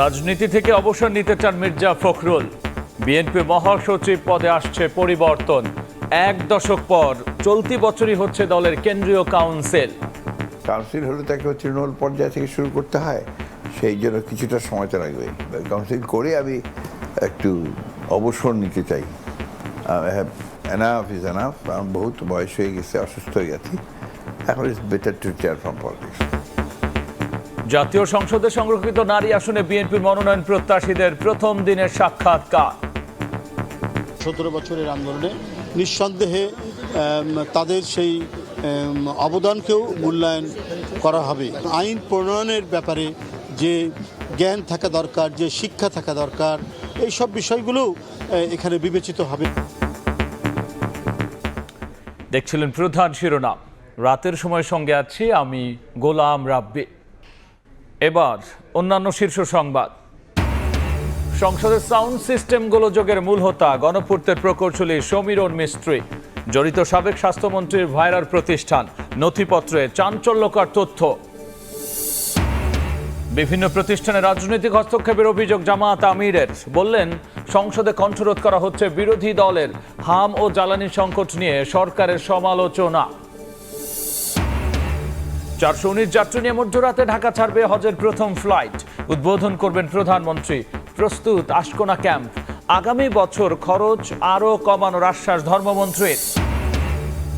রাজনীতি থেকে অবসর নিতে চান মির্জা ফখরুল। বিএনপি মহাসচিব পদে আসছে পরিবর্তন। 1 দশক পর চলতি বছরই হচ্ছে দলের কেন্দ্রীয় কাউন্সিল হলে তাকে তৃণমূল পর্যায় থেকে শুরু করতে হয়, সেই জন্য কিছুটা সময় তো লাগবে। কাউন্সিল করে আমি একটু অবসর নিতে চাই। Enough is enough. আমার বহুত বয়স হয়ে গেছে, অসুস্থ হয়ে গেছি। এখন it's better to chair from politics. জাতীয় সংসদে সংরক্ষিত নারী আসনে বিএনপির মনোনয়ন প্রত্যাশীদের প্রথম দিনের সাক্ষাৎকার। 17 বছরের আন্দোলনে নিঃসন্দেহে তাদের সেই অবদানকেও মূল্যায়ন করা হবে। আইন প্রণয়নের ব্যাপারে যে জ্ঞান থাকা দরকার, যে শিক্ষা থাকা দরকার, এই সব বিষয়গুলোও এখানে বিবেচিত হবে। দেখছিলেন প্রধান শিরোনাম। রাতের সময় সঙ্গে আছি আমি গোলাম রাব্বি। এবার অন্যান্য শীর্ষ সংবাদ। সংসদের সাউন্ড সিস্টেম গোলযোগের মূল হোতা গণপূর্তের প্রকৌশলী সমীরণ মিস্ত্রি। জড়িত সাবেক স্বাস্থ্যমন্ত্রীর ভাইরার প্রতিষ্ঠান। নথিপত্রে চাঞ্চল্যকর তথ্য। বিভিন্ন প্রতিষ্ঠানে রাজনৈতিক হস্তক্ষেপের অভিযোগ জামায়াত আমিরের। বললেন, সংসদে কণ্ঠরোধ করা হচ্ছে বিরোধী দলের। হাম ও জ্বালানি সংকট নিয়ে সরকারের সমালোচনা। 419 যাত্রী নিয়ে মধ্যরাতে ঢাকা ছাড়বে হজের প্রথম ফ্লাইট। উদ্বোধন করবেন প্রধানমন্ত্রী। প্রস্তুত আশকোনা ক্যাম্প। আগামী বছর খরচ আরও কমানোর আশ্বাস ধর্মমন্ত্রীর।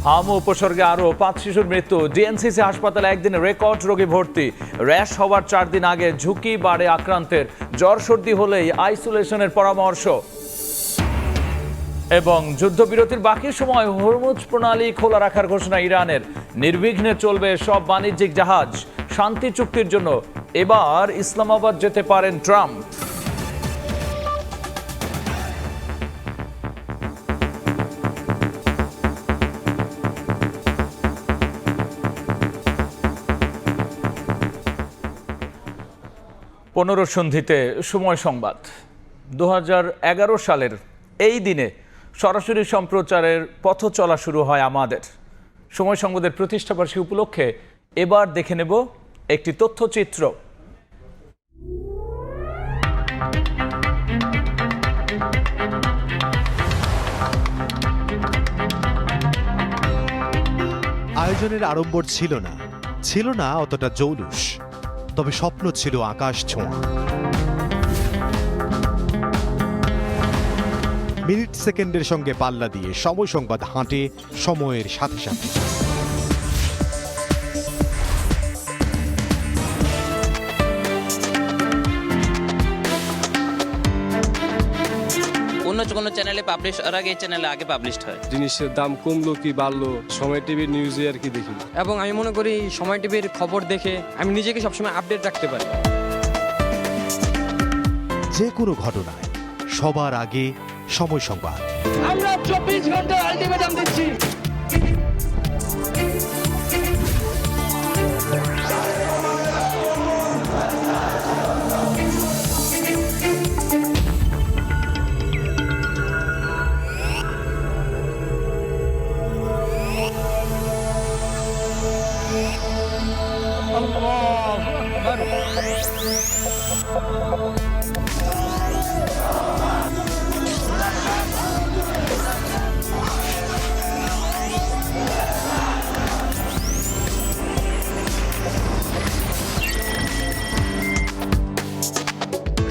হাম উপসর্গে আরও 5 শিশুর মৃত্যু। ডিএনসিসি হাসপাতালে একদিনে রেকর্ড রোগী ভর্তি। র্যাশ হওয়ার 4 দিন আগে ঝুঁকি বাড়ে আক্রান্তের। জ্বর সর্দি হলেই আইসোলেশনের পরামর্শ। এবং যুদ্ধবিরতির বাকি সময় হরমুজ প্রণালী খোলা রাখার ঘোষণা ইরানের। নির্বিঘ্নে চলবে সব বাণিজ্যিক জাহাজ। শান্তি চুক্তির জন্য এবার ইসলামাবাদ যেতে পারেন ট্রাম্প। পুনরসন্ধিতে সময় সংবাদ। 2011 সালের এই দিনে সরাসরি সম্প্রচারের পথ চলা শুরু হয় আমাদের। সময় সংবাদের প্রতিষ্ঠাবার্ষিকী উপলক্ষে এবার দেখে নেব একটি তথ্যচিত্র। আয়োজনের আড়ম্বর ছিল না অতটা জৌলুস, তবে স্বপ্ন ছিল আকাশ ছোঁয়া। মিনিট সেকেন্ডের সঙ্গে পাল্লা দিয়ে সময় সংবাদ হাঁটে সময়ের সাথে সাথে। কোনো চ্যানেলে পাবলিশ করার আগে এই চ্যানেলে আগে পাবলিশড হয়। জিনিসের দাম কমলো কি বাড়লো সময় টিভির নিউজে আর কি দেখি। এবং আমি মনে করি সময় টিভির খবর দেখে আমি নিজেকে সবসময় আপডেট রাখতে পারি। যে কোনো ঘটনায় সবার আগে সময় সংবাদ। আমরা 24 ঘন্টা আলটিমেটাম দিচ্ছি।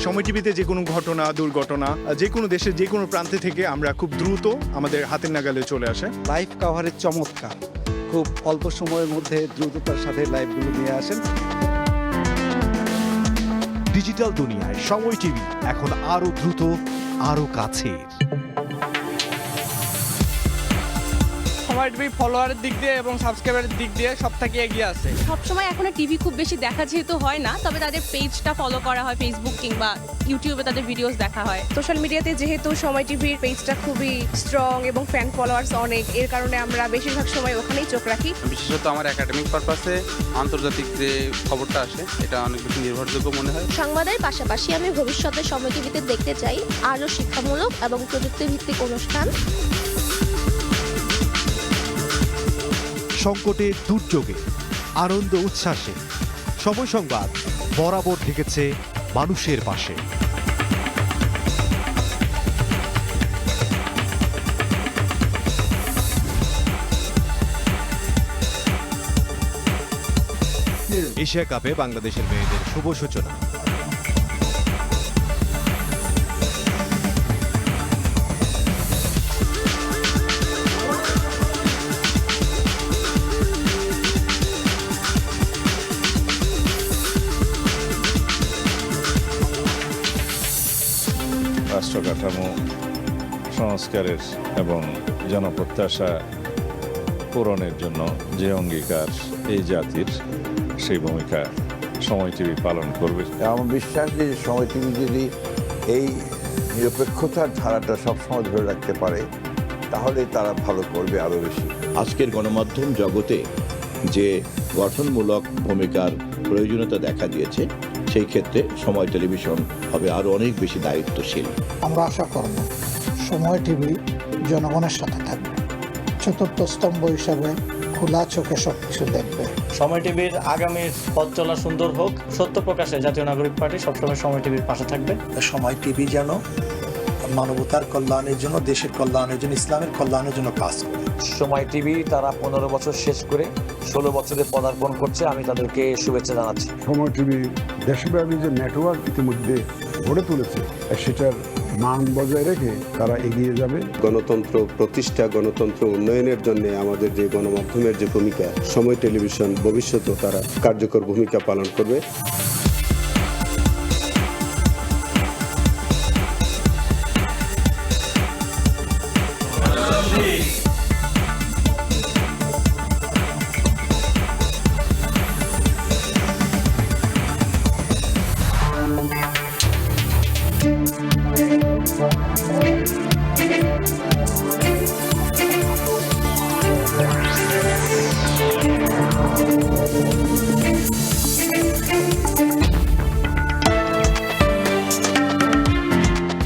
সময় টিভিতে যে কোনো ঘটনা, দুর্ঘটনা যে কোনো দেশের যে কোনো প্রান্তে থেকে আমরা খুব দ্রুত আমাদের হাতের নাগালে চলে আসে। লাইভ কভারেজ চমৎকার, খুব অল্প সময়ের মধ্যে দ্রুততার সাথে লাইভগুলো নিয়ে আসেন। ডিজিটাল দুনিয়ায় সময় টিভি এখন আরো দ্রুত, আরো কাছের। সময় টিভি ফলোয়ারের দিক দিয়ে এবং সাবস্ক্রাইবারের দিক দিয়ে সব থেকে এগিয়ে আছে। সবসময় এখন টিভি খুব বেশি দেখা যেহেতু হয় না, তবে তাদের পেজটা ফলো করা হয়, ফেসবুক কিংবা ইউটিউবে তাদের ভিডিওস দেখা হয়। সোশ্যাল মিডিয়াতে যেহেতু সময় টিভির পেজটা খুবই স্ট্রং এবং ফ্যান ফলোয়ার্স অনেক, এর কারণে আমরা বেশিরভাগ সময় ওখানেই চোখ রাখি। বিশেষত আমার একাডেমিক পারপাসে আন্তর্জাতিক যে খবরটা আসে এটা অনেক বেশি নির্ভরযোগ্য মনে হয়। সংবাদের পাশাপাশি আমি ভবিষ্যতে সময় টিভিতে দেখতে চাই আরও শিক্ষামূলক এবং প্রযুক্তিভিত্তিক অনুষ্ঠান। সংকটে, দুর্যোগে, আনন্দ উচ্ছ্বাসে সময় সংবাদ বরাবর থেকেছে মানুষের পাশে। এশিয়া কাপে বাংলাদেশের মেয়েদের শুভ সূচনা। রাষ্ট্র কাঠামো সংস্কারের এবং জনপ্রত্যাশা পূরণের জন্য যে অঙ্গীকার এই জাতির, সেই ভূমিকা সময় টিভি পালন করবে। আমার বিশ্বাস যে সময় টিভি যদি এই নিরপেক্ষতার ধারাটা সবসময় ধরে রাখতে পারে তাহলে তারা ভালো করবে আরও বেশি। আজকের গণমাধ্যম জগতে যে গঠনমূলক ভূমিকার প্রয়োজনীয়তা দেখা দিয়েছে, সেই ক্ষেত্রে সময় টেলিভিশন হবে আরও অনেক বেশি দায়িত্বশীল। আমরা আশা করব সময় টিভি জনগণের সাথে থাকবে, চতুর্থ স্তম্ভ হিসাবে খোলা চোখে সবকিছু দেখবে। সময় টিভির আগামীর পথ চলা সুন্দর হোক। সত্য প্রকাশে জাতীয় নাগরিক পার্টি সবসময় সময় টিভির পাশে থাকবে। সময় টিভি যেন মানবতার কল্যাণের জন্য, দেশের কল্যাণের জন্য, ইসলামের কল্যাণের জন্য কাজ করে। সময় টিভি তারা 15 বছর শেষ করে 16 বছরে পদার্পণ করছে, আমি তাদেরকে শুভেচ্ছা জানাচ্ছি। সময় টিভি দেশব্যাপী যে নেটওয়ার্ক ইতিমধ্যে গড়ে তুলেছে, সেটার মান বজায় রেখে তারা এগিয়ে যাবে। গণতন্ত্র প্রতিষ্ঠা, গণতন্ত্র উন্নয়নের জন্য আমাদের যে গণমাধ্যমের যে ভূমিকা, সময় টেলিভিশন ভবিষ্যতেও তারা কার্যকর ভূমিকা পালন করবে।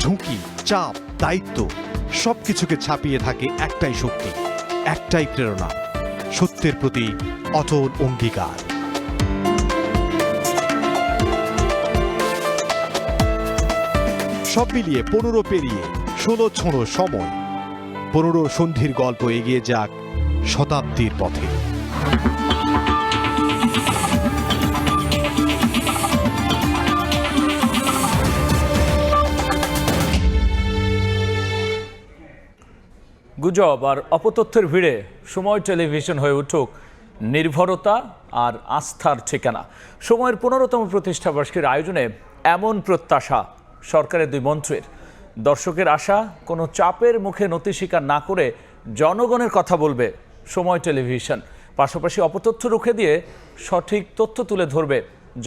ঝুঁকি, চাপ, দায়িত্ব সবকিছুকে ছাপিয়ে থাকে একটাই শক্তি, একটাই প্রেরণা, সত্যের প্রতি অটল অঙ্গীকার। সব মিলিয়ে 15 পেরিয়ে 16 ছোঁড়ো সময়, 15 সন্ধির গল্প এগিয়ে যাক শতাব্দীর পথে। গুজব আর অপতথ্যের ভিড়ে সময় টেলিভিশন হয়ে উঠুক নির্ভরতা আর আস্থার ঠিকানা। সময়ের 15তম প্রতিষ্ঠাবার্ষিকীর আয়োজনে এমন প্রত্যাশা সরকারের 2 মন্ত্রীর। দর্শকের আশা, কোনো চাপের মুখে নতি স্বীকার না করে জনগণের কথা বলবে সময় টেলিভিশন। পাশাপাশি অপতথ্য রুখে দিয়ে সঠিক তথ্য তুলে ধরবে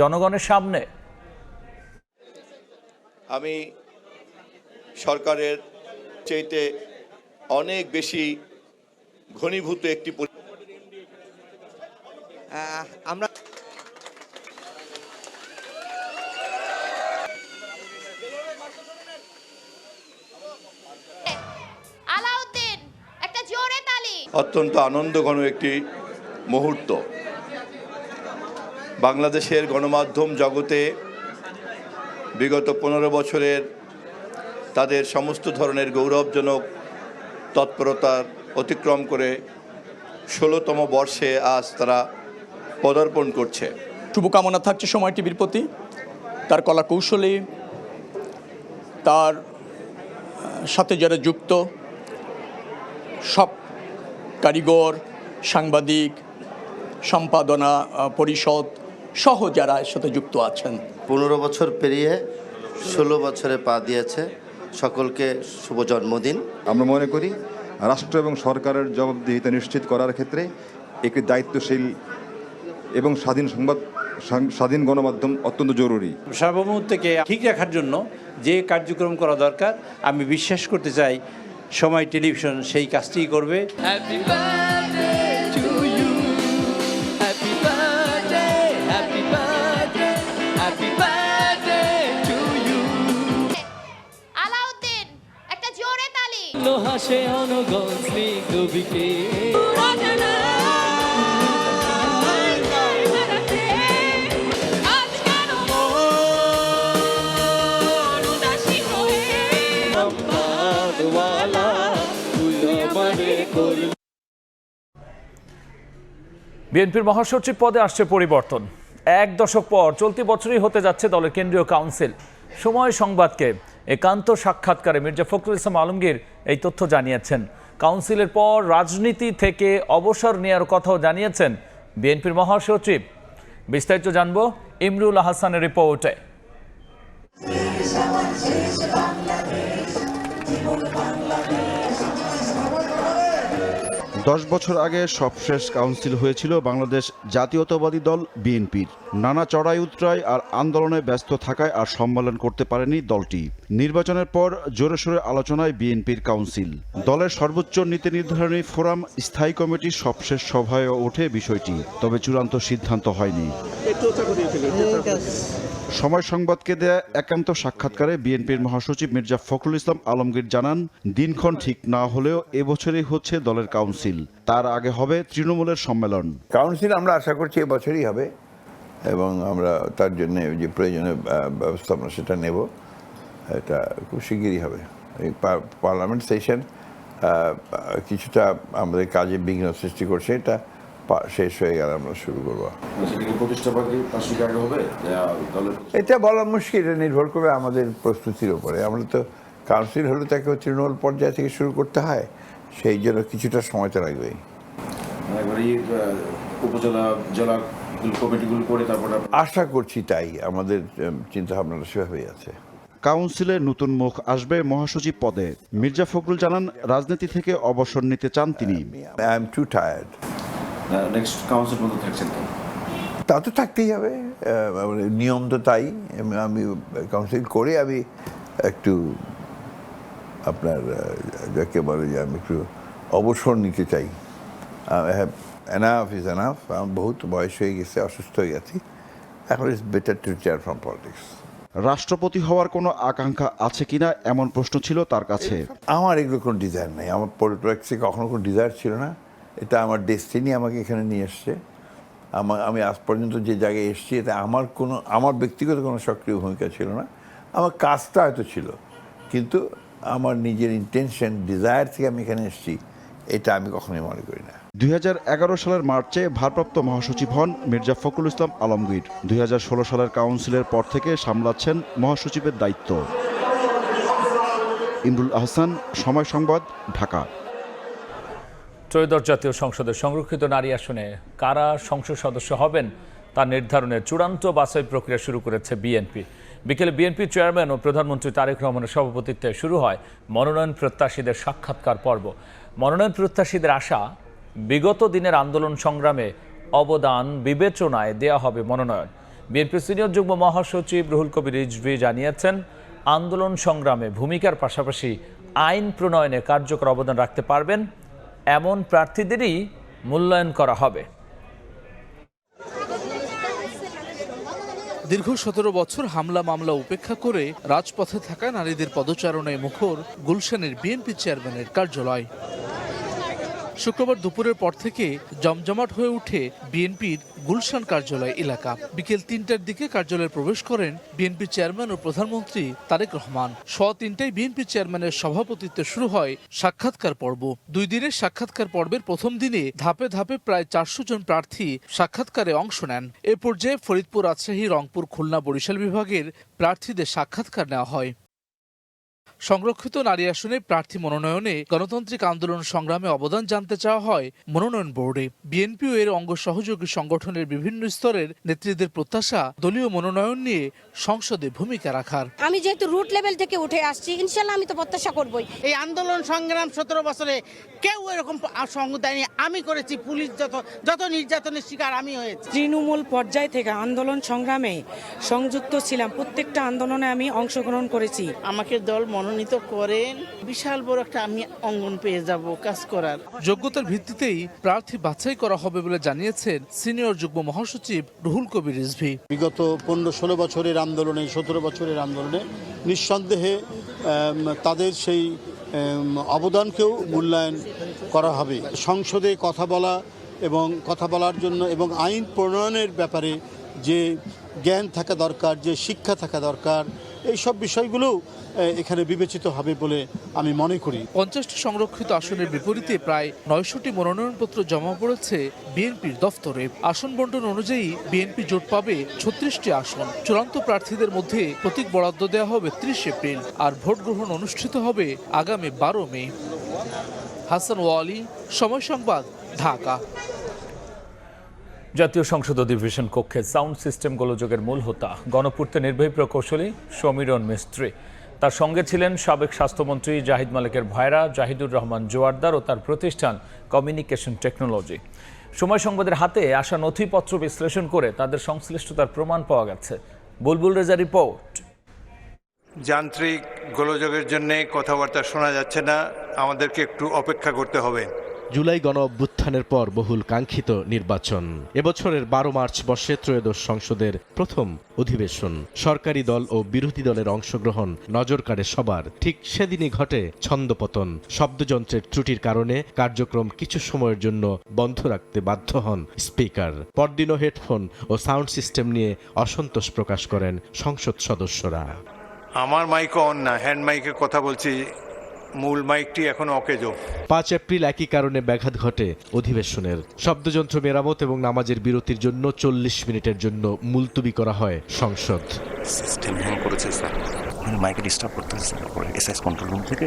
জনগণের সামনে। আমি সরকারের চাইতে অনেক বেশি ঘনীভূত একটি আমরা আলাউদ্দিন একটা জোরে তালি। অত্যন্ত আনন্দঘন একটি মুহূর্ত। বাংলাদেশের গণমাধ্যম জগতে বিগত 15 বছরের তাদের সমস্ত ধরনের গৌরবজনক তৎপরতার অতিক্রম করে 16তম বর্ষে আজ তারা পদার্পণ করছে। শুভকামনা থাকছে সময় টিভির প্রতি, তার কলা কৌশলী, তার সাথে যারা যুক্ত সব কারিগর, সাংবাদিক, সম্পাদনা পরিষদ সহ যারা এর সাথে যুক্ত আছেন। 15 বছর পেরিয়ে 16 বছরে পা দিয়েছে, সকলকে শুভ জন্মদিন। আমরা মনে করি রাষ্ট্র এবং সরকারের জবাবদিহিতা নিশ্চিত করার ক্ষেত্রে একটি দায়িত্বশীল এবং স্বাধীন গণমাধ্যম অত্যন্ত জরুরি। সার্বভৌমত্বকে ঠিক রাখার জন্য যে কার্যক্রম করা দরকার, আমি বিশ্বাস করতে চাই সময় টেলিভিশন সেই কাজটিই করবে। আলাউদ্দিন একটা জোরে তালি। হাসে অনগণ স্নিগ্ধবিকে বিএনপির মহাসচিব পদে আসছে পরিবর্তন। এক দশক পর চলতি বছরই হতে যাচ্ছে দলের কেন্দ্রীয় কাউন্সিল। সময় সংবাদকে একান্ত সাক্ষাৎকারে মির্জা ফখরুল ইসলাম আলমগীর এই তথ্য জানিয়েছেন। কাউন্সিলের পর রাজনীতি থেকে অবসর নেওয়ার কথাও জানিয়েছেন বিএনপির মহাসচিব। বিস্তারিত জানবো ইমরুল হাসানের রিপোর্টে। 10 বছর আগে সবশেষ কাউন্সিল হয়েছিল বাংলাদেশ জাতীয়তাবাদী দল বিএনপির। নানা চড়াই উতরাই আর আন্দোলনে ব্যস্ত থাকায় আর সম্মেলন করতে পারেনি দলটি। নির্বাচনের পর জোরে সোরে আলোচনায় বিএনপির কাউন্সিল। দলের সর্বোচ্চ নীতি নির্ধারণী ফোরাম স্থায়ী কমিটির সবশেষ সভায় ওঠে বিষয়টি, তবে চূড়ান্ত সিদ্ধান্ত হয়নি। সময় সংবাদকে দেয়া একান্ত সাক্ষাৎকারে বিএনপির মহাসচিব মির্জা ফখরুল ইসলাম আলমগীর জানান, দিনক্ষণ ঠিক না হলেও এবছরই হচ্ছে দলের কাউন্সিল। তার আগে হবে তৃণমূলের সম্মেলন। কাউন্সিল আমরা আশা করছি এবছরই হবে এবং আমরা তার জন্য যে প্রয়োজনীয় ব্যবস্থা আমরা সেটা নেব। এটা খুব শিগগিরই হবে। এই পার্লামেন্ট সেশন কিছুটা আমাদের কাজে বিঘ্ন সৃষ্টি করছে, এটা শেষ হয়ে গেলে আমরা শুরু করবো। এটা বলা মুশকিল, এটা নির্ভর করবে আমাদের প্রস্তুতির উপরে। আমরা তো কাউন্সিল হলে তাকে তৃণমূল পর্যায় থেকে শুরু করতে হয়, সেই জন্য কিছুটা সময় তো লাগবেই। উপজেলা জেলা কমিটিগুলো করে তারপর আশা করছি তাই, আমাদের চিন্তা ভাবনাটা সেভাবেই আছে। কাউন্সিলে নতুন মুখ আসবে মহাসচিব পদে। মির্জা ফখরুল জানান, রাজনীতি থেকে অবসর নিতে চান তিনি। I am two tired. Next council পর্যন্ত থাকছেন তা তো থাকতেই হবে, নিয়ম তো তাই। আমি কাউন্সিল করে আমি একটু আপনার যাকে বলে যে আমি একটু অবসর নিতে চাই। Enough is enough. আমার বহুত বয়স হয়ে গেছে, অসুস্থ হয়ে গেছি, এখন it's better to retire from politics. রাষ্ট্রপতি হওয়ার কোনো আকাঙ্ক্ষা আছে কিনা এমন প্রশ্ন ছিল তার কাছে। আমার এগুলো কোনো ডিজায়ার নেই, আমার পলিটিক্সে কখনো কোনো ডিজায়ার ছিল না। এটা আমার ডেস্টিনি আমাকে এখানে নিয়ে এসছে। আমি আজ পর্যন্ত যে জায়গায় এসেছি এতে আমার ব্যক্তিগত কোনো সক্রিয় ভূমিকা ছিল না। আমার কাজটা হয়তো ছিল, কিন্তু আমার নিজের ইন্টেনশন ডিজায়ার থেকে আমি এখানে এসেছি, এটা আমি কখনোই মনে করি না। 2011 সালের মার্চে ভারপ্রাপ্ত মহাসচিব হন মির্জা ফখরুল ইসলাম আলমগীর। 2016 সালের কাউন্সিলের পর থেকে সামলাচ্ছেন মহাসচিবের দায়িত্ব। ইমরুল আহসান, সময় সংবাদ, ঢাকা। ত্রয়োদশ জাতীয় সংসদের সংরক্ষিত নারী আসনে কারা সংসদ সদস্য হবেন তা নির্ধারণের চূড়ান্ত বাছাই প্রক্রিয়া শুরু করেছে বিএনপি। বিকেলে বিএনপি চেয়ারম্যান ও প্রধানমন্ত্রী তারেক রহমানের সভাপতিত্বে শুরু হয় মনোনয়ন প্রত্যাশীদের সাক্ষাৎকার পর্ব। মনোনয়ন প্রত্যাশীদের আশা, বিগত দিনের আন্দোলন সংগ্রামে অবদান বিবেচনায় দেয়া হবে মনোনয়ন। বিএনপি সিনিয়র যুগ্ম মহাসচিব রুহুল কবির রিজভী জানিয়েছেন, আন্দোলন সংগ্রামে ভূমিকার পাশাপাশি আইন প্রণয়নে কার্যকর অবদান রাখতে পারবেন এমন প্রার্থীদেরই মূল্যায়ন করা হবে। দীর্ঘ 17 বছর হামলা মামলা উপেক্ষা করে রাজপথে থাকা নারীদের পদচারণায় মুখর গুলশানের বিএনপি চেয়ারম্যানের কার্যালয়। শুক্রবার দুপুরের পর থেকে জমজমাট হয়ে ওঠে বিএনপির গুলশান কার্যালয় এলাকা। বিকেল 3টার দিকে কার্যালয়ে প্রবেশ করেন বিএনপি চেয়ারম্যান ও প্রধানমন্ত্রী তারেক রহমান। 3:15টায় বিএনপি চেয়ারম্যানের সভাপতিত্বে শুরু হয় সাক্ষাৎকার পর্ব। 2 দিনের সাক্ষাৎকার পর্বের প্রথম দিনে ধাপে ধাপে প্রায় 400 জন প্রার্থী সাক্ষাৎকারে অংশ নেন। এ পর্যায়ে ফরিদপুর, রাজশাহী, রংপুর, খুলনা, বরিশাল বিভাগের প্রার্থীদের সাক্ষাৎকার নেওয়া হয়। সংরক্ষিত নারী আসনে প্রার্থী মনোনয়নে গণতান্ত্রিক আন্দোলন সংগ্রামে অবদান জানতে চাওয়া হয় মনোনয়ন বোর্ডে। বিএনপি ও এর অঙ্গ সহযোগী সংগঠনের বিভিন্ন স্তরের নেতৃত্বের প্রত্যাশা, দলীয় মনোনয়ন নিয়ে সংসদে ভূমিকা রাখার। আমি যেহেতু রুট লেভেল থেকে উঠে আসছি, ইনশাল্লাহ আমি তো প্রত্যাশা করবই। এই আন্দোলন সংগ্রাম 17 বছরে কেউ এরকম সঙ্গ দেয়নি। আমি করেছি, পুলিশ যত নির্যাতনের শিকার আমি হয়েছি। তৃণমূল পর্যায় থেকে আন্দোলন সংগ্রামে সংযুক্ত ছিলাম, প্রত্যেকটা আন্দোলনে আমি অংশগ্রহণ করেছি। আমাকে দল মনোনীত করেন, বিশাল বড় একটা আমি অঙ্গন পেয়ে যাব কাজ করার। যোগ্যতার ভিত্তিতেই প্রার্থী বাছাই করা হবে বলে জানিয়েছেন সিনিয়র যুগ্ম মহাসচিব রুহুল কবির রিজভী। বিগত 15-16 বছরের আন্দোলনে, 17 বছরের আন্দোলনে নিঃসন্দেহে তাদের সেই অবদানকেও মূল্যায়ন করা হবে। সংসদে কথা বলা এবং কথা বলার জন্য এবং আইন প্রণয়নের ব্যাপারে যে জ্ঞান থাকা দরকার, যে শিক্ষা থাকা দরকার, এই সব বিষয়গুলো এখানে বিবেচিত হবে বলে আমি মনে করি। 50টি সংরক্ষিত আসনের বিপরীতে প্রায় 900টি মনোনয়নপত্র জমা পড়েছে বিএনপির দফতরে। আসন বন্টন অনুযায়ী বিএনপি জোট পাবে 36টি আসন। চূড়ান্ত প্রার্থীদের মধ্যে প্রতীক বরাদ্দ দেওয়া হবে 30 এপ্রিল, আর ভোট গ্রহণ অনুষ্ঠিত হবে আগামী 12 মে। হাসান ওয়ালি, সময় সংবাদ, ঢাকা। জাতীয় সংসদ অধিবেশন কক্ষে সাউন্ড সিস্টেম গোলযোগের মূল হোতা গণপূর্তের নির্বাহী প্রকৌশলী সমীরণ মিস্ত্রি। তার সঙ্গে ছিলেন সাবেক স্বাস্থ্যমন্ত্রী জাহিদ মালিকের ভাইরা জাহিদুর রহমান জোয়ারদার ও তার প্রতিষ্ঠান কমিউনিকেশন টেকনোলজি। সময় সংবাদের হাতে আসা নথিপত্র বিশ্লেষণ করে তাদের সংশ্লিষ্টতার প্রমাণ পাওয়া গেছে। বুলবুল রেজা রিপোর্ট। যান্ত্রিক গোলযোগের জন্য কথাবার্তা শোনা যাচ্ছে না, আমাদেরকে একটু অপেক্ষা করতে হবে। জুলাই গণ অভ্যুত্থানের পর বহুল কাঙ্ক্ষিত নির্বাচন। এবছরের 12 মার্চ বর্ষে ত্রয়োদশ সংসদের প্রথম অধিবেশন। সরকারি দল ও বিরোধী দলের অংশগ্রহণ নজর কাড়ে সবার। ঠিক সেদিনই ঘটে ছন্দপতন। শব্দযন্ত্রের ত্রুটির কারণে কার্যক্রম কিছু সময়ের জন্য বন্ধ রাখতে বাধ্য হন স্পিকার। পরদিনও হেডফোন ও সাউন্ড সিস্টেম নিয়ে অসন্তোষ প্রকাশ করেন সংসদ সদস্যরা। আমার মাইক অন না, হ্যান্ড মাইকে কথা বলছি, মূল মাইকটি এখনো অকেজো। 5 এপ্রিল একই কারণে ব্যাঘাত ঘটে অধিবেশনের। শব্দযন্ত্র মেরামত এবং নামাজের বিরতির জন্য 40 মিনিটের জন্য মুলতবি করা হয় সংসদ। সিস্টেম হ্যাং করেছে স্যার, মাইকে ডিস্টার্ব করতেছে স্যার, এসএস কন্ট্রোল রুম থেকে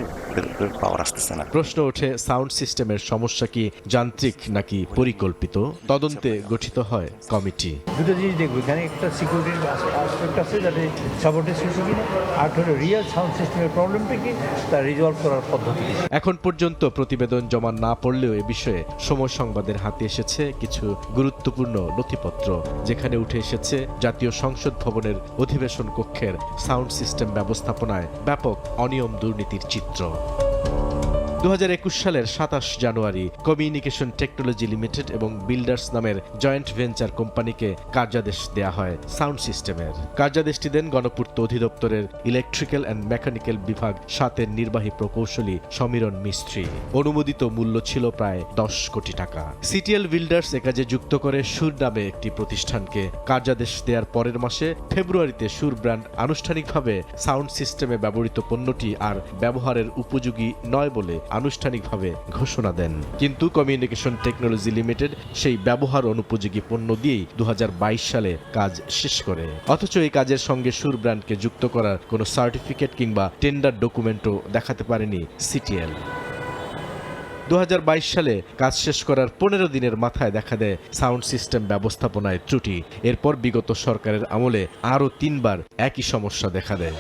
পাওয়ার আসতেছে না। প্রশ্ন ওঠে, সাউন্ড সিস্টেমের সমস্যা কি যান্ত্রিক নাকি পরিকল্পিত? তদন্তে গঠিত হয় কমিটি। দুটো জিনিস দেখবো, এখানে একটা সিকিউরিটির অ্যাসপেক্ট আছে যাতে সাপোর্টের শেষে কিনা, আর হলো রিয়েল সাউন্ড সিস্টেমের প্রবলেমটা কি তা রিজলভ করার পদ্ধতি। এখন পর্যন্ত প্রতিবেদন জমা না পড়লেও এ বিষয়ে সময় সংবাদের হাতে এসেছে কিছু গুরুত্বপূর্ণ নথিপত্র, যেখানে উঠে এসেছে জাতীয় সংসদ ভবনের অধিবেশন কক্ষের সাউন্ড সিস্টেম ব্যবস্থাপনায় ব্যাপক অনিয়ম দুর্নীতির চিত্র। 2021 সালের 27 জানুয়ারি কমিউনিকেশন টেকনোলজি লিমিটেড এবং বিল্ডার্স নামের জয়েন্ট ভেঞ্চার কোম্পানিকে কার্যাদেশ দেয়া হয় সাউন্ড সিস্টেমের। কার্যাদেশটি দেন গণপূর্ত অধিদপ্তরের ইলেকট্রিক্যাল অ্যান্ড মেকানিক্যাল বিভাগ 7-এর নির্বাহী প্রকৌশলী সমীরণ মিস্ত্রি। অনুমোদিত মূল্য ছিল প্রায় 10 কোটি টাকা। সিটিএল বিল্ডার্স এ কাজে যুক্ত করে সুর নামে একটি প্রতিষ্ঠানকে। কার্যাদেশ দেওয়ার পরের মাসে ফেব্রুয়ারিতে সুর ব্র্যান্ড আনুষ্ঠানিকভাবে সাউন্ড সিস্টেমে ব্যবহৃত পণ্যটি আর ব্যবহারের উপযোগী নয় বলে আনুষ্ঠানিকভাবে ঘোষণা দেন। কিন্তু কমিউনিকেশন টেকনোলজি লিমিটেড সেই ব্যবহার অনুপযোগী পণ্য দিয়েই 2022 সালে কাজ শেষ করে। অথচ এই কাজের সঙ্গে সুর ব্র্যান্ডকে যুক্ত করার কোনো সার্টিফিকেট কিংবা টেন্ডার ডকুমেন্টও দেখাতে পারেনি সিটিএল। 2022 সালে কাজ শেষ করার 15 দিনের মাথায় দেখা দেয় সাউন্ড সিস্টেম ব্যবস্থাপনায় ত্রুটি। এরপর বিগত সরকারের আমলে আরও 3 বার একই সমস্যা দেখা দেয়।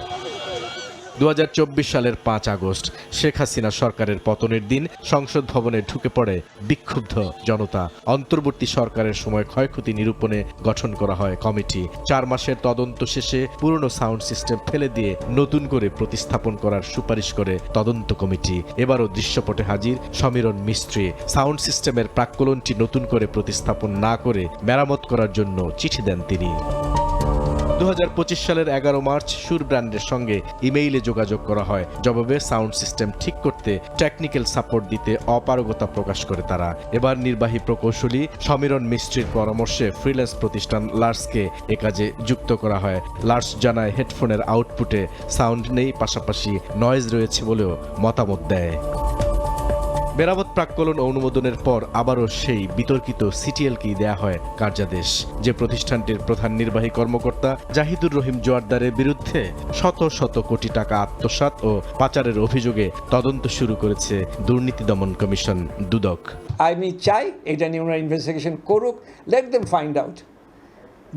2024 সালের 5 আগস্ট শেখ হাসিনা সরকারের পতনের দিন সংসদ ভবনে ঢুকে পড়ে বিক্ষুব্ধ জনতা। অন্তর্বর্তী সরকারের সময় ক্ষয়ক্ষতি নিরূপণে গঠন করা হয় কমিটি। 4 মাসের তদন্ত শেষে পুরনো সাউন্ড সিস্টেম ফেলে দিয়ে নতুন করে প্রতিস্থাপন করার সুপারিশ করে তদন্ত কমিটি। এবারও দৃশ্যপটে হাজির সমীরণ মিস্ত্রি। সাউন্ড সিস্টেমের প্রাক্কলনটি নতুন করে প্রতিস্থাপন না করে মেরামত করার জন্য চিঠি দেন তিনি। 2025 সালের 11 মার্চ সুর ব্র্যান্ডের সঙ্গে ইমেইলে যোগাযোগ করা হয়। জবাবে সাউন্ড সিস্টেম ঠিক করতে টেকনিক্যাল সাপোর্ট দিতে অপারগতা প্রকাশ করে তারা। এবার নির্বাহী প্রকৌশলী সমীরণ মিস্ত্রির পরামর্শে ফ্রিল্যান্স প্রতিষ্ঠান লার্সকে এ কাজে যুক্ত করা হয়। লার্স জানায় হেডফোনের আউটপুটে সাউন্ড নেই, পাশাপাশি নয়েজ রয়েছে বলেও মতামত দেয়। মেরামত প্রাক্কলন অনুমোদনের পর আবারও সেই বিতর্কিত সিটিএলকেই দেয়া হয় কার্যাদেশ। যে প্রতিষ্ঠানটির প্রধান নির্বাহী কর্মকর্তা জাহিদুর রহিম জোয়ারদারের বিরুদ্ধে শত শত কোটি টাকা আত্মসাৎ ও পাচারের অভিযোগে তদন্ত শুরু করেছে দুর্নীতি দমন কমিশন দুদক। আমি চাই এটা নিয়ে ওনারা ইনভেস্টিগেশন করুক, লেট দেম ফাইন্ড আউট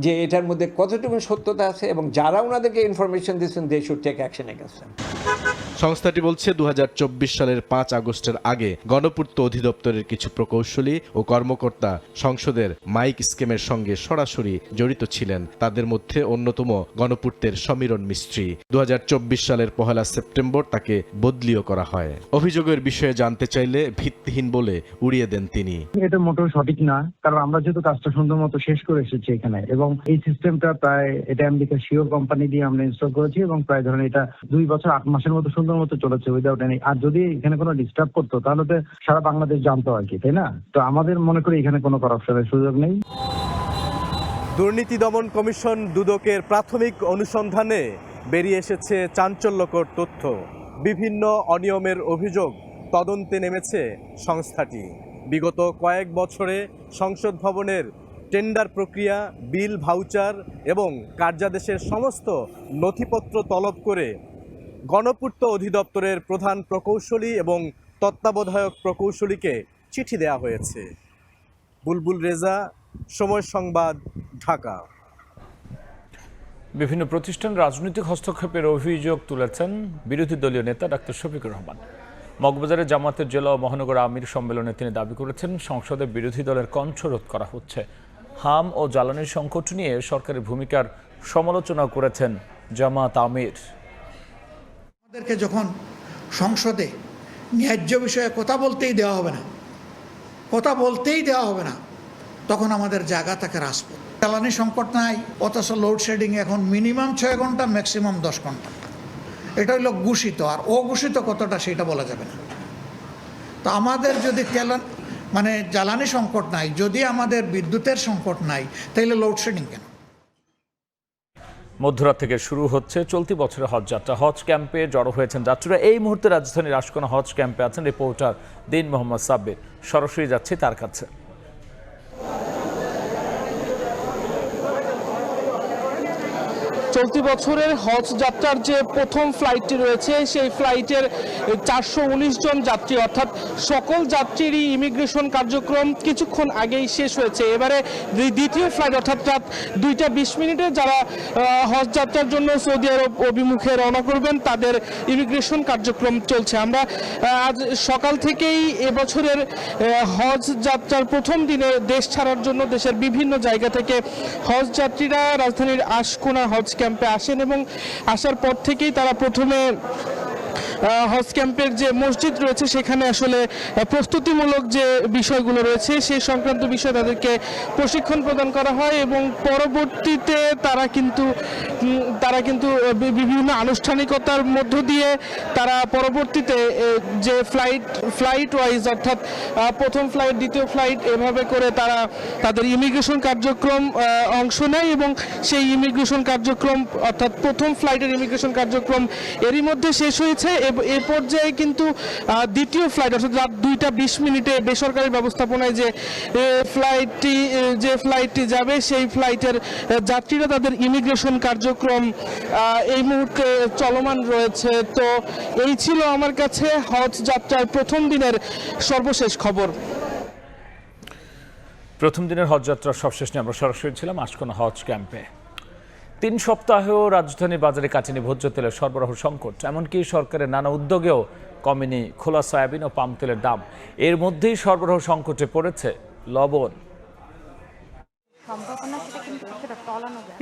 যে এটার মধ্যে কতটুকু সত্যতা আছে, এবং যারা ওনাদেরকে ইনফরমেশন দিচ্ছেন they should take action against them. সংস্থাটি বলছে 2024 সালের 5 আগস্টের আগে গণপূর্ত অধিদপ্তরের কিছু প্রকৌশলী ও কর্মকর্তা সংসদের মাইক স্কিমের সঙ্গে সরাসরি জড়িত ছিলেন। তাদের মধ্যে অন্যতম গণপূর্তের সমীরণ মিস্ত্রি। 2024 সালের 1 সেপ্টেম্বর তাকে বদলিও করা হয়। অভিযোগের বিষয়ে জানতে চাইলে ভিত্তিহীন বলে উড়িয়ে দেন তিনি। এটা মোটেও সঠিক না, কারণ আমরা যেহেতু কাজটা সুন্দর মতো শেষ করে এসেছি এখানে, এবং এই সিস্টেমটা প্রায় এটা আমেরিকার শিওর কোম্পানি দিয়ে আমরা ইনস্টল করেছি, এবং প্রায় ধরেন এটা 2 বছর 8 মাসের মতো সুন্দর মতো চলেছে উইদাউট এনি। আর যদি এখানে কোনো ডিস্টার্ব করতো তাহলে তো সারা বাংলাদেশ জানতো আর কি, তাই না? তো আমাদের মনে করি এখানে কোনো করাপশনের সুযোগ নেই। দুর্নীতি দমন কমিশন দুদকের প্রাথমিক অনুসন্ধানে বেরিয়ে এসেছে চাঞ্চল্যকর তথ্য। বিভিন্ন অনিয়মের অভিযোগ তদন্তে নেমেছে সংস্থাটি। বিগত কয়েক বছরে সংসদ ভবনের টেন্ডার প্রক্রিয়া, বিল ভাউচার এবং কার্যাদেশের সমস্ত নথিপত্র তলব করে গণপূর্ত অধিদপ্তরের প্রধান প্রকৌশলী এবং তত্ত্বাবধায়ক প্রকৌশলীকে চিঠি দেওয়া হয়েছে। বুলবুল রেজা, সময় সংবাদ, ঢাকা। বিভিন্ন প্রতিষ্ঠান রাজনৈতিক হস্তক্ষেপের অভিযোগ তুলেছেন বিরোধী দলীয় নেতা ডাক্তার শফিকুর রহমান। মগবাজারে জামাতের জেলা ও মহানগর আমির সম্মেলনে তিনি দাবি করেছেন, সংসদে বিরোধী দলের কণ্ঠরোধ করা হচ্ছে। হাম ও জ্বালানির সংকট নিয়ে সরকারের ভূমিকার সমালোচনা করেছেন জামাত আমির। আমাদেরকে যখন সংসদে ন্যায্য বিষয়ে কথা বলতেই দেওয়া হবে না, তখন আমাদের জায়গা থাকে রাজপথ। জ্বালানি সংকট নাই, অথচ লোডশেডিং এখন মিনিমাম 6 ঘন্টা, ম্যাক্সিমাম 10 ঘন্টা। এটা হলো ঘোষিত, আর অঘোষিত কতটা সেটা বলা যাবে না। তো আমাদের যদি জ্বালানি সংকট নাই, যদি আমাদের বিদ্যুতের সংকট নাই, তাহলে লোডশেডিং কেন? মধ্যরাত থেকে শুরু হচ্ছে চলতি বছরের হজ যাত্রা। হজ ক্যাম্পে জড়ো হয়েছেন যাত্রীরা। এই মুহূর্তে রাজধানীর আশকোনা হজ ক্যাম্পে আছেন রিপোর্টার দিন মোহাম্মদ সাব্বির। সরাসরি যাচ্ছি তার কাছে। চলতি বছরের হজ যাত্রার যে প্রথম ফ্লাইটটি রয়েছে, সেই ফ্লাইটের 419 জন যাত্রী, অর্থাৎ সকল যাত্রীরই ইমিগ্রেশন কার্যক্রম কিছুক্ষণ আগেই শেষ হয়েছে। এবারে দ্বিতীয় ফ্লাইট অর্থাৎ রাত 2:20 যারা হজ যাত্রার জন্য সৌদি আরব অভিমুখে রওনা করবেন, তাদের ইমিগ্রেশন কার্যক্রম চলছে। আমরা আজ সকাল থেকেই এবছরের হজ যাত্রার প্রথম দিনে দেশ ছাড়ার জন্য দেশের বিভিন্ন জায়গা থেকে হজ যাত্রীরা রাজধানীর আশকোনা হজ ক্যাম্পে আসেন এবং আসার পর থেকেই তারা প্রথমে হজ ক্যাম্পের যে মসজিদ রয়েছে সেখানে আসলে প্রস্তুতিমূলক যে বিষয়গুলো রয়েছে সেই সংক্রান্ত বিষয়ে তাদেরকে প্রশিক্ষণ প্রদান করা হয় এবং পরবর্তীতে তারা কিন্তু বিভিন্ন আনুষ্ঠানিকতার মধ্য দিয়ে তারা পরবর্তীতে যে ফ্লাইট ওয়াইজ অর্থাৎ প্রথম ফ্লাইট, দ্বিতীয় ফ্লাইট, এভাবে করে তারা তাদের ইমিগ্রেশন কার্যক্রম অংশ নেয় এবং সেই ইমিগ্রেশন কার্যক্রম অর্থাৎ প্রথম ফ্লাইটের ইমিগ্রেশন কার্যক্রম এরই মধ্যে শেষ হয়েছে। এ পর্যায়ে কিন্তু দ্বিতীয় ফ্লাইট অর্থাৎ রাত 2:20 বেসরকারি ব্যবস্থাপনায় যে ফ্লাইটটি যাবে, সেই ফ্লাইটের যাত্রীরা তাদের ইমিগ্রেশন কার্যক্রম এই মুহূর্তে চলমান রয়েছে। তো এই ছিল আমার কাছে হজ যাত্রার প্রথম দিনের সর্বশেষ খবর। প্রথম দিনের হজ যাত্রার সবশেষ নিয়ে আমরা সরাসরি ছিলাম আশকোনা হজ ক্যাম্পে। 3 সপ্তাহেও রাজধানীর বাজারে কাটেনি ভোজ্য তেলের সরবরাহ সংকট। এমনকি সরকারের নানা উদ্যোগেও কমেনি খোলা সয়াবিন ও পাম তেলের দাম। এর মধ্যেই সরবরাহ সংকটে পড়েছে লবণ।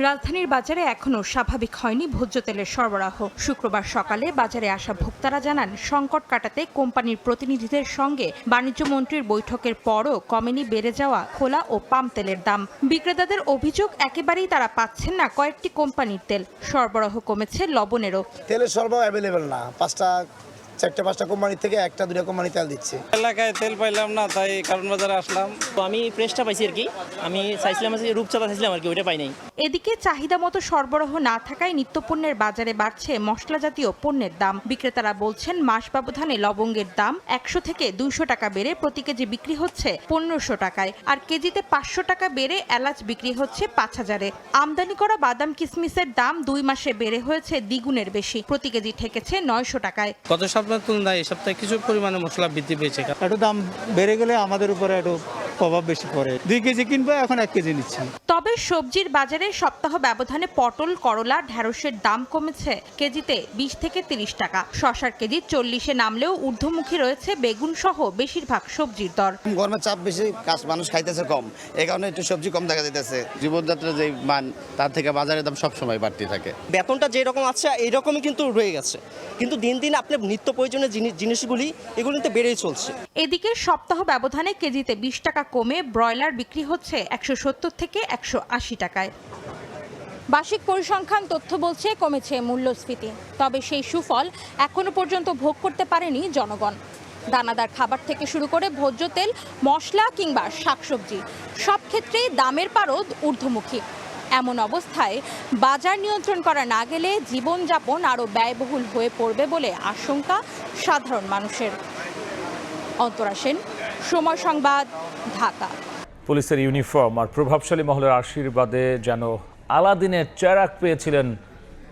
রাজধানীর বাজারে এখনো স্বাভাবিক হয়নি ভোজ্য তেলের সরবরাহ। শুক্রবার সকালে বাজারে আসা ভোক্তারা জানান, সংকট কাটাতে কোম্পানির প্রতিনিধিদের সঙ্গে বাণিজ্য মন্ত্রীর বৈঠকের পরও কমেনি বেড়ে যাওয়া খোলা ও পাম তেলের দাম। বিক্রেতাদের অভিযোগ, একেবারেই তারা পাচ্ছেন না কয়েকটি কোম্পানির তেল। সরবরাহ কমেছে লবণেরও। তেলের সরবরাহ অ্যাভেলেবেল না, 4-5টা কোম্পানি থেকে 1-2 কোম্পানি তেল দিচ্ছে। এলাকায় তেল পাইলাম না, তাই কারণ বাজারে আসলাম। তো আমি ফ্রেশটা পাইছি আর কি, আমি চাইছিলাম রূপচাঁদা চাইছিলাম আর কি, ওইটা পাই নাই। এদিকে চাহিদা মতো সরবরাহ না থাকায় নিত্যপণ্যের বাজারে বাড়ছে মশলা জাতীয় পণ্যের দাম। বিক্রেতারা বলছেন, মাস ব্যবধানে লবঙ্গের দাম 100 থেকে 200 টাকা বেড়ে প্রতি কেজি বিক্রি হচ্ছে 1500 টাকায়, আর কেজিতে 500 টাকা বেড়ে এলাচ বিক্রি হচ্ছে 5000-এ। আমদানি করা বাদাম কিশমিশের দাম 2 মাসে বেড়ে হয়েছে দ্বিগুণের বেশি, প্রতি কেজি ঠেকেছে 900 টাকায়। গত সপ্তাহের তুলনায় এই সপ্তাহে কিছু পরিমাণে মশলা বৃদ্ধি পেয়েছে। একটু দাম বেড়ে গেলে আমাদের উপরে একটু প্রভাব বেশি পড়ে। 2 কেজি কিনবো, এখন 1 কেজি নিচ্ছি। তবে সবজির বাজারে সপ্তাহ ব্যবধানে পটল, করলা, ঢেঁড়সের দাম কমেছে কেজিতে 20 থেকে 30 টাকা। শসার কেজি 40-এ নামলেও ঊর্ধ্বমুখী রয়েছে বেগুন সহ বেশিরভাগ সবজির দর। গরমের চাপ বেশি, মানুষ খাইতেছে কম, এই কারণে একটু সবজি কম দেখা যাইতেছে। জীবনযাত্রার যে মান, তার থেকে বাজারের দাম সবসময় বাড়তে থাকে। বেতনটা যেরকম আছে এইরকমই কিন্তু রয়ে গেছে, কিন্তু দিন দিন আপনার নিত্য প্রয়োজনীয় জিনিসগুলি এগুলো কিন্তু বেড়েই চলছে। এদিকে সপ্তাহ ব্যবধানে কেজিতে 20 টাকা কমে ব্রয়লার বিক্রি হচ্ছে 170 থেকে 180 টাকায়। বার্ষিক পরিসংখ্যান তথ্য বলছে কমেছে মূল্যস্ফীতি, তবে সেই সুফল এখনো পর্যন্ত ভোগ করতে পারেনি জনগণ। দানাদার খাবার থেকে শুরু করে ভোজ্য তেল, মশলা কিংবা শাকসবজি, সব ক্ষেত্রেই দামের পারদ ঊর্ধ্বমুখী। এমন অবস্থায় বাজার নিয়ন্ত্রণ করা না গেলে জীবনযাপন আরও ব্যয়বহুল হয়ে পড়বে বলে আশঙ্কা সাধারণ মানুষের। অন্তরা সেন, সময় সংবাদ, ঢাকা। পুলিশের ইউনিফর্ম আর প্রভাবশালী মহলের আশীর্বাদে যেন আলাদিনের চেরাগ পেয়েছিলেন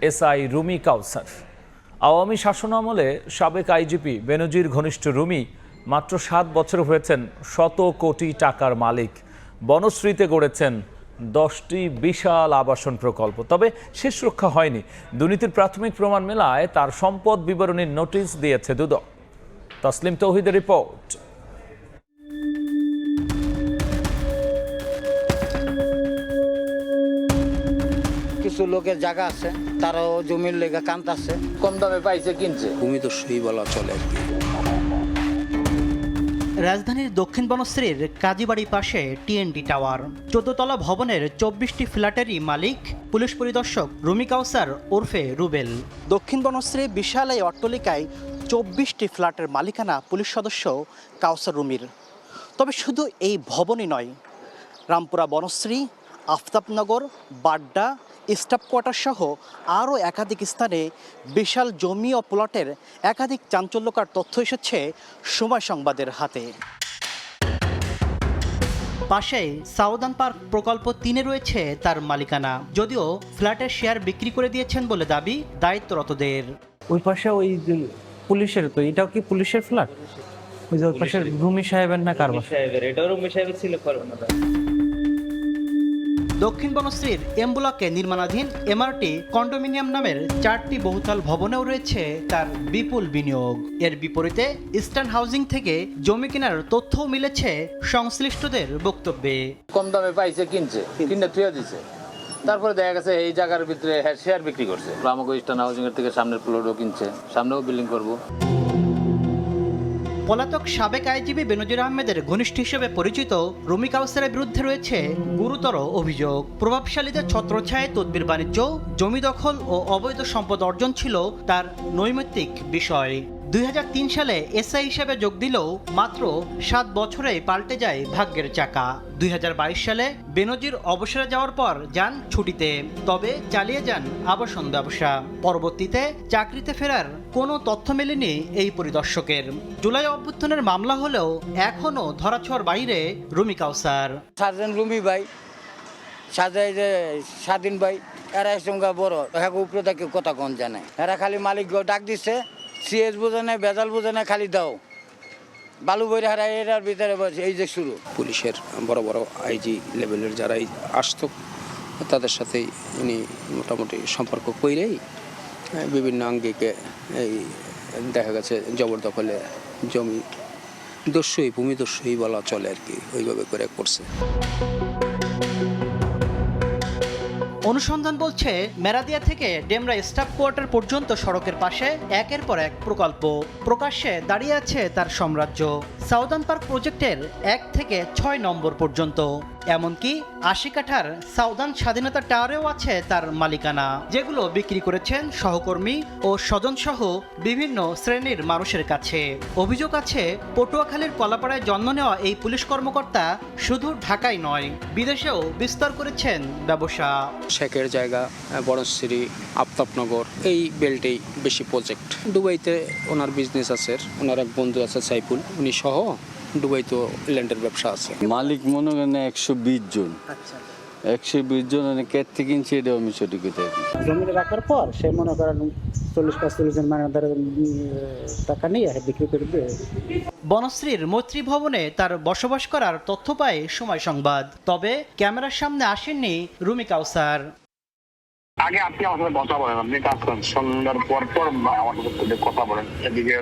এসআই রুমি কাউসার। আওয়ামী শাসনামলে সাবেক আইজিপি বেনজির ঘনিষ্ঠ রুমি মাত্র 7 বছর হয়েছেন শত কোটি টাকার মালিক। বনশ্রীতে গড়েছেন 10টি বিশাল আবাসন প্রকল্প। তবে শেষ রক্ষা হয়নি। দুর্নীতির প্রাথমিক প্রমাণ মেলায় তার সম্পদ বিবরণীর নোটিশ দিয়েছে দুদক। তসলিম তৌহিদের রিপোর্ট। কিছু লোকের জায়গা আছে, তারাও জমির লেগে কান্তাছে, কম দামে পাইছে কিনছে। ভূমিদস্যুই বলা চলে। রাজধানীর দক্ষিণ বনশ্রীর কাজীবাড়ির পাশে টিএনডি টাওয়ার 14 তলা ভবনের 24টি ফ্ল্যাটেরই মালিক পুলিশ পরিদর্শক রুমি কাউসার ওরফে রুবেল। দক্ষিণ বনশ্রী বিশাল এই অট্টালিকায় 24টি ফ্ল্যাটের মালিকানা পুলিশ সদস্য কাউসার রুমির। তবে শুধু এই ভবনই নয়, রামপুরা বনশ্রী, আফতাবনগর, বাড্ডা, স্টাফ কোয়ার্টার সহ আরও একাধিক স্থানে বিশাল জমি ও প্লটের একাধিক চাঞ্চল্যকর তথ্য এসেছে সময় সংবাদের হাতে। পাশেই সাউদার্ন পার্ক প্রকল্প 3-এ রয়েছে তার মালিকানা, যদিও ফ্ল্যাটের শেয়ার বিক্রি করে দিয়েছেন বলে দাবি দায়িত্বরতদের। ওই পাশে ওই পুলিশের, তো এটাও কি পুলিশের ফ্ল্যাট? ওই যে ওই পাশে রুমি সাহেবের না কার বাসা? এটাও রুমি সাহেবের ছিল। দক্ষিণ বনশ্রীর এম ব্লকে নির্মাণাধীন এমআরটি কন্ডোমিনিয়াম নামের 4টি বহুতল ভবনেও রয়েছে তার বিপুল বিনিয়োগ। এর বিপরীতে ইস্টার্ন হাউজিং থেকে জমি কেনার তথ্যও মিলেছে সংশ্লিষ্টদের বক্তব্যে। কম দামে পাইছে কিনছে, কিনে তুই দিছে, তারপরে দেখা গেছে এই জায়গার ভিতরে শেয়ার বিক্রি করছে। আমাকে ইস্টার্ন হাউজিং এর থেকে সামনের প্লটও কিনছে, সামনেও বিল্ডিং করবো। পলাতক সাবেক আইজিপি বেনজির আহমেদের ঘনিষ্ঠ হিসেবে পরিচিত রুমি কাউসারের বিরুদ্ধে রয়েছে গুরুতর অভিযোগ। প্রভাবশালীদের ছত্রছায়ায় তদবির বাণিজ্য, জমি দখল ও অবৈধ সম্পদ অর্জন ছিল তার নৈমিত্তিক বিষয়। 2003 সালে এসআই হিসেবে যোগ দিলেও মাত্র 7 বছরেই পাল্টে যায় ভাগ্যের চাকা। 2022 সালে বেনজির অবসরে যাওয়ার পর যান ছুটিতে, তবে চালিয়ে যান আবাসন ব্যবসা। পরবর্তীতে চাকরিতে ফেরার কোনো তথ্য মেলেনি এই পরিদর্শকের। জুলাই অভ্যুত্থানের মামলা হলেও এখনও ধরাছোঁয়ার বাইরে রুমি কাউসার। সার্জেন্ট রুমি ভাই, সাজাই যে স্বাধীন ভাই, এরা সঙ্গে বড় হ্যাঁ উপরে থেকে কথা কন জানে। এরা খালি মালিক ডাক দিচ্ছে, সিএস বোঝে না, বেজাল বোঝে না, খালি দাও বালু বইরে হারা। এটার ভিতরে এই যে শুরু। পুলিশের বড় বড় আইজি লেভেলের যারাই আসতো তাদের সাথেই উনি মোটামুটি সম্পর্ক করেই বিভিন্ন আঙ্গিকে এই দেখা গেছে জবরদখলে জমি দস্যুই, ভূমিদস্যুই বলা চলে আর কি, ওইভাবে করে করছে। অনুসন্ধান বলছে মেরাদিয়া থেকে ডেমরা স্টাফ কোয়ার্টার পর্যন্ত সড়কের পাশে একের পর এক প্রকল্প। প্রকাশ্যে দাঁড়িয়ে আছে তার সাম্রাজ্য। সাউদার্ন পার্ক প্রজেক্টের 1 থেকে 6 নম্বর পর্যন্ত, এমনকি 80 কাঠার সাউদার্ন স্বাধীনতা টাওয়ারেও আছে তার মালিকানা, যেগুলো বিক্রি করেছেন সহকর্মী ও স্বজনসহ বিভিন্ন শ্রেণীর মানুষের কাছে। অভিযোগ আছে পটুয়াখালীর কলাপাড়ায় জন্ম নেওয়া এই পুলিশ কর্মকর্তা শুধু ঢাকায় নয়, বিদেশেও বিস্তার করেছেন ব্যবসা। শেখের জায়গা বনশ্রী, আফতাবনগর, এই বেল্টেই বেশি প্রজেক্ট। দুবাইতে ওনার বিজনেস আছে, ওনার এক বন্ধু আছে সাইফুল, উনি সহ দুবাইতে ল্যান্ডের ব্যবসা আছে। মালিক মনে করেন 120 জন। 120 জন কেট থেকে কিনছে, এটা আমি সঠিক জমিতে রাখার পর সে মনে করেন 40-45 জন মানে টাকা নিয়ে বিক্রি করে দেবে। বনশ্রীর মৈত্রী ভবনে তার বসবাস করার তথ্য পায় সময় সংবাদ। তবে ক্যামেরার সামনে আসেননি রুমি কাউসার। আগে আপনি আমার সাথে কথা বলেন, আপনি কাজ করেন, সন্ধ্যার পর পর আমার সাথে কথা বলেন। এদিকে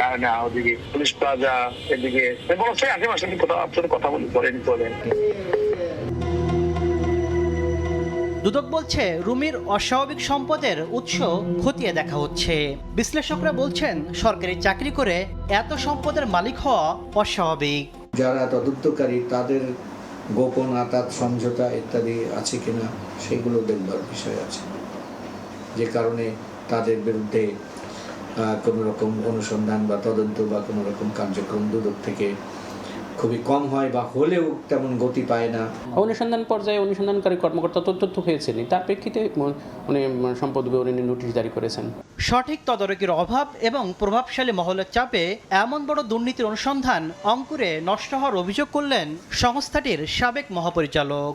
কারণে ওদিকে পুলিশ প্লাজা, এদিকে বলছে আশেপাশে কথা বলি বলেন। দুদক বলছে রুমির অস্বাভাবিক সম্পদের উৎস খতিয়ে দেখা হচ্ছে। বিশ্লেষকরা বলছেন সরকারি চাকরি করে এত সম্পদের মালিক হওয়া অস্বাভাবিক। যারা তদন্তকারী তাদের গোপন আতাত সমঝোতা ইত্যাদি আছে কিনা সেগুলো দেখবার বিষয় আছে, যে কারণে তাদের বিরুদ্ধে কোনো রকম অনুসন্ধান বা তদন্ত বা কোনো রকম কার্যক্রম দুদক থেকে খুবই কম হয় বা হলেও তেমন গতি পায় না। অনুসন্ধান পর্যায়ে অনুসন্ধানকারী কর্মকর্তা তথ্য পেয়েছেন, তার প্রেক্ষিতে উনি সম্পদ বিবরণী নোটিশ জারি করেছেন। সঠিক তদারকির অভাব এবং প্রভাবশালী মহলের চাপে এমন বড় দুর্নীতির অনুসন্ধান অঙ্কুরে নষ্ট হওয়ার অভিযোগ করলেন সংস্থাটির সাবেক মহাপরিচালক।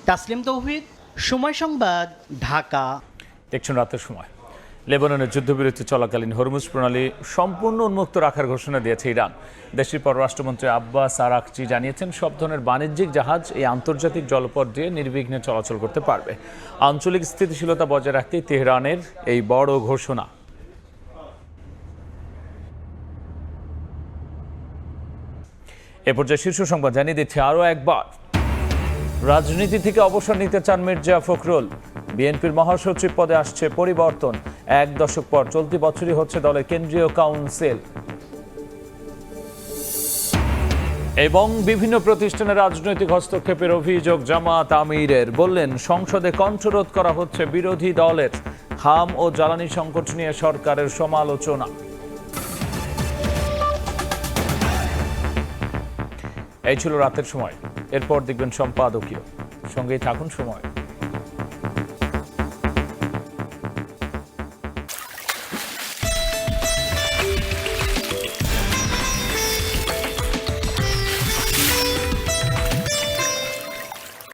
তাসলিম তৌহিদ, সময় সংবাদ, ঢাকা। দেখছেন রাতের সময়। লেবাননের যুদ্ধবিরতি চলাকালীন হরমুজ প্রণালী সম্পূর্ণ উন্মুক্ত রাখার ঘোষণা দিয়েছে ইরান। দেশটির পররাষ্ট্রমন্ত্রী আব্বাস আরাকচি জানিয়েছেন, সব ধরনের বাণিজ্যিক জাহাজ এই আন্তর্জাতিক জলপথ দিয়ে নির্বিঘ্নে চলাচল করতে পারবে। আঞ্চলিক স্থিতিশীলতা বজায় রাখতেই তেহরানের এই বড় ঘোষণা। এ পর্যায়ে শীর্ষ সংবাদ জানিয়ে দিচ্ছে আরও একবার, রাজনীতি থেকে অবসর নিতে চান মির্জা ফখরুল। বিএনপির মহাসচিব পদে আসছে পরিবর্তন। 1 দশক পর চলতি বছরই হচ্ছে দলের কেন্দ্রীয় কাউন্সিল। এবং বিভিন্ন প্রতিষ্ঠানে রাজনৈতিক হস্তক্ষেপের অভিযোগ জামাত আমিরের। বললেন, সংসদে কণ্ঠরোধ করা হচ্ছে বিরোধী দলের। খাম ও জ্বালানি সংকট নিয়ে সরকারের সমালোচনা। এই ছিল রাতের সময়। এরপর দেখবেন সম্পাদকীয়। সঙ্গেই থাকুন সময়।